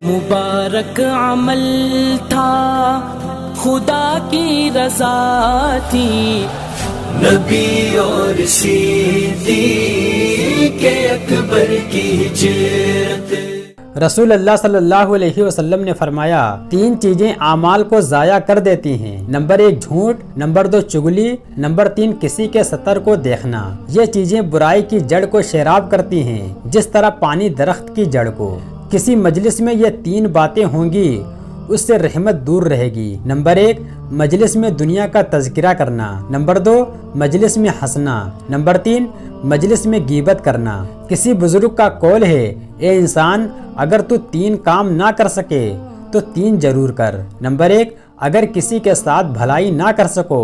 मुबारक अमल था, खुदा की रजा थी, नबी और सिद्दीक़ अकबर की हिजरत। रसूल अल्लाह सल्लल्लाहु अलैहि वसल्लम ने फरमाया, तीन चीजें आमाल को जाया कर देती हैं। नंबर 1 झूठ, नंबर 2 चुगली, नंबर 3 किसी के सतर को देखना। ये चीजें बुराई की जड़ को शराब करती हैं, जिस तरह पानी दरख्त की जड़ को। किसी मजलिस में ये तीन बातें होंगी, उससे रहमत दूर रहेगी। नंबर 1 मजलिस में दुनिया का तज़किरा करना, नंबर 2 मजलिस में हंसना, नंबर 3 मजलिस में गीबत करना। किसी बुजुर्ग का कौल है, ए इंसान, अगर तू 3 काम ना कर सके तो 3 जरूर कर। नंबर 1 अगर किसी के साथ भलाई ना कर सको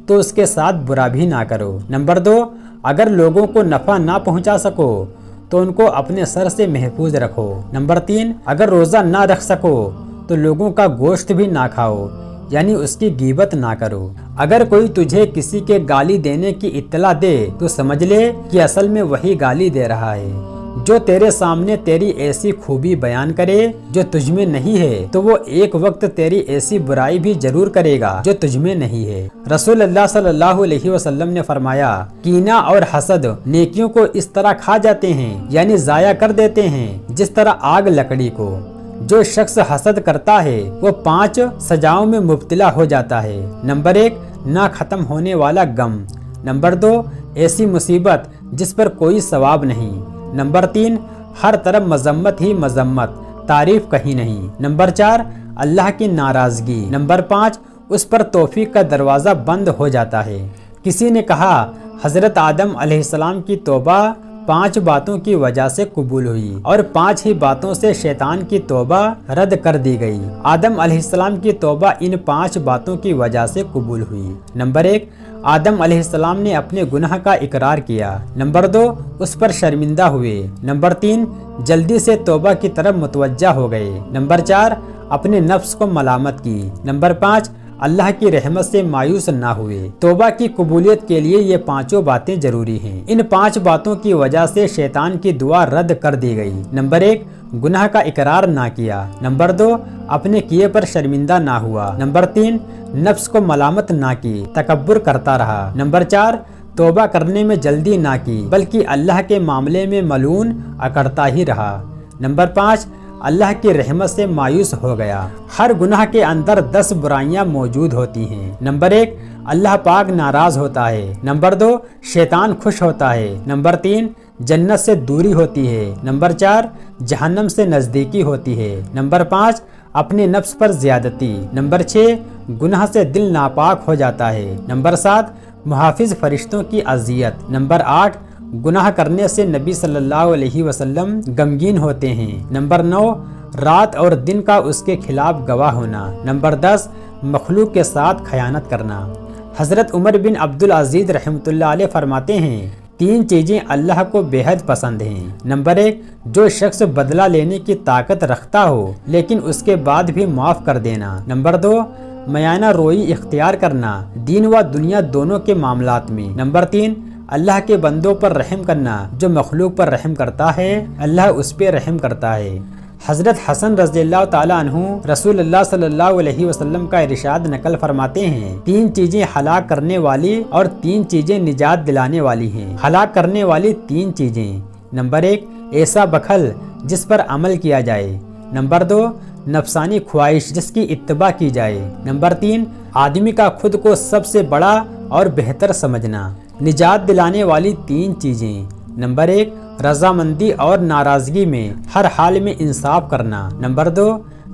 तो उसके साथ बुरा भी ना करो। नंबर 2 अगर लोगों को नफ़ा ना पहुंचा सको तो उनको अपने सर से महफूज रखो। नंबर 3 अगर रोज़ा ना रख सको तो लोगों का गोश्त भी ना खाओ, यानी उसकी गीबत ना करो। अगर कोई तुझे किसी के गाली देने की इत्तला दे तो समझ ले कि असल में वही गाली दे रहा है। जो तेरे सामने तेरी ऐसी खूबी बयान करे जो तुझमें नहीं है, तो वो एक वक्त तेरी ऐसी बुराई भी जरूर करेगा जो तुझमें नहीं है। रसूल अल्लाह सल्लल्लाहु अलैहि वसल्लम ने फरमाया, कीना और हसद नेकियों को इस तरह खा जाते हैं, यानी जाया कर देते हैं, जिस तरह आग लकड़ी को। जो शख्स हसद करता है वो 5 सजाओं में मुब्तला हो जाता है। नंबर 1 ना खत्म होने वाला गम, नंबर 2 ऐसी मुसीबत जिस पर कोई सवाब नहीं, नंबर 3 हर तरफ मजम्मत ही मजम्मत, तारीफ कहीं नहीं, नंबर 4 अल्लाह की नाराजगी, नंबर 5 उस पर तौफीक का दरवाज़ा बंद हो जाता है। किसी ने कहा, हज़रत आदम अलैहिस्सलाम की तौबा 5 बातों की वजह से कबूल हुई और 5 ही बातों से शैतान की तौबा रद्द कर दी गई। आदम अलैहिस्सलाम की तौबा इन 5 बातों की वजह से कबूल हुई। नंबर 1 आदम अलैहिस्सलाम ने अपने गुनाह का इकरार किया, नंबर 2 उस पर शर्मिंदा हुए, नंबर 3 जल्दी से तौबा की तरफ मुतवज्जा हो गए, नंबर 4 अपने नफ्स को मलामत की, नंबर 5 अल्लाह की रहमत से मायूस ना हुए। तौबा की कबूलियत के लिए ये 5 बातें जरूरी हैं। इन 5 बातों की वजह से शैतान की दुआ रद्द कर दी गई। नंबर 1 गुनाह का इकरार ना किया, नंबर 2 अपने किए पर शर्मिंदा ना हुआ, नंबर 3 नफ्स को मलामत ना की, तकब्बुर करता रहा, नंबर 4 तौबा करने में जल्दी ना की बल्कि अल्लाह के मामले में मलून अकड़ता ही रहा, नंबर 5 अल्लाह की रहमत से मायूस हो गया। हर गुनाह के अंदर 10 बुराइयां मौजूद होती हैं। नंबर 1 अल्लाह पाक नाराज होता है, नंबर 2 शैतान खुश होता है, नंबर 3 जन्नत से दूरी होती है, नंबर 4 जहन्नम से नज़दीकी होती है, नंबर 5 अपने नफ्स पर ज्यादती, नंबर 6 गुनाह से दिल नापाक हो जाता है, नंबर 7 मुहाफिज फरिश्तों की अजियत, नंबर 8 गुनाह करने से नबी सल्लल्लाहु अलैहि वसल्लम गमगीन होते हैं, नंबर 9 रात और दिन का उसके खिलाफ गवाह होना, नंबर 10 मखलूक के साथ खयानत करना। हज़रत उमर बिन अब्दुल अजीज रहमतुल्लाह अलैह फरमाते हैं, 3 चीज़ें अल्लाह को बेहद पसंद हैं। नंबर 1 जो शख्स बदला लेने की ताकत रखता हो लेकिन उसके बाद भी माफ़ कर देना, नंबर 2 मयाना रोई इख्तियार करना दीन व दुनिया दोनों के मामलात में, नंबर 3 अल्लाह के बंदों पर रहम करना, जो मखलूक पर रहम करता है अल्लाह उस पर रहम करता है। हज़रत हसन रज़ियल्लाहु ताला अन्हु रसूलुल्लाह सल्लल्लाहु अलैहि वसल्लम का इरशाद नकल फरमाते हैं, 3 चीज़ें हलाक करने वाली और 3 चीज़ें निजात दिलाने वाली हैं। हलाक करने वाली 3 चीज़ें, नंबर 1 ऐसा बखल जिस पर अमल किया जाए, नंबर 2 नफसानी ख्वाहिश जिसकी इत्तबा की जाए, नंबर 3 आदमी का खुद को सबसे बड़ा और बेहतर समझना। निजात दिलाने वाली 3 चीज़ें, नंबर 1 रजामंदी और नाराज़गी में हर हाल में इंसाफ करना, नंबर 2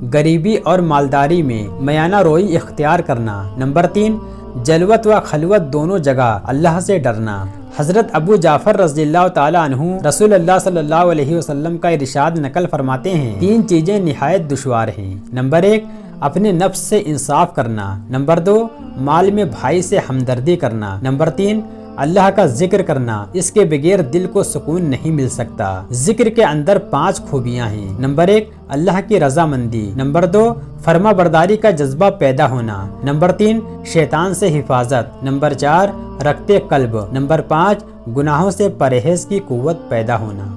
गरीबी और मालदारी में मयाना रोई इख्तियार करना, नंबर 3 जलवत व खलवत दोनों जगह अल्लाह से डरना। हज़रत अबू जाफ़र रज़ियल्लाहु ताला अन्हु रसूलुल्लाह सल्लल्लाहु अलैहि वसल्लम का इरशाद नकल फरमाते हैं, 3 चीज़ें निहायत दुश्वार हैं। नंबर 1 अपने नफ्स से इंसाफ करना, नंबर 2 माल में भाई से हमदर्दी करना, नंबर 3 अल्लाह का जिक्र करना, इसके बगैर दिल को सुकून नहीं मिल सकता। जिक्र के अंदर 5 खूबियां हैं। नंबर 1 अल्लाह की रजामंदी, नंबर 2 फर्मा बरदारी का जज्बा पैदा होना, नंबर 3 शैतान से हिफाजत, नंबर 4 रखते कल्ब, नंबर 5 गुनाहों से परहेज की कुव्वत पैदा होना।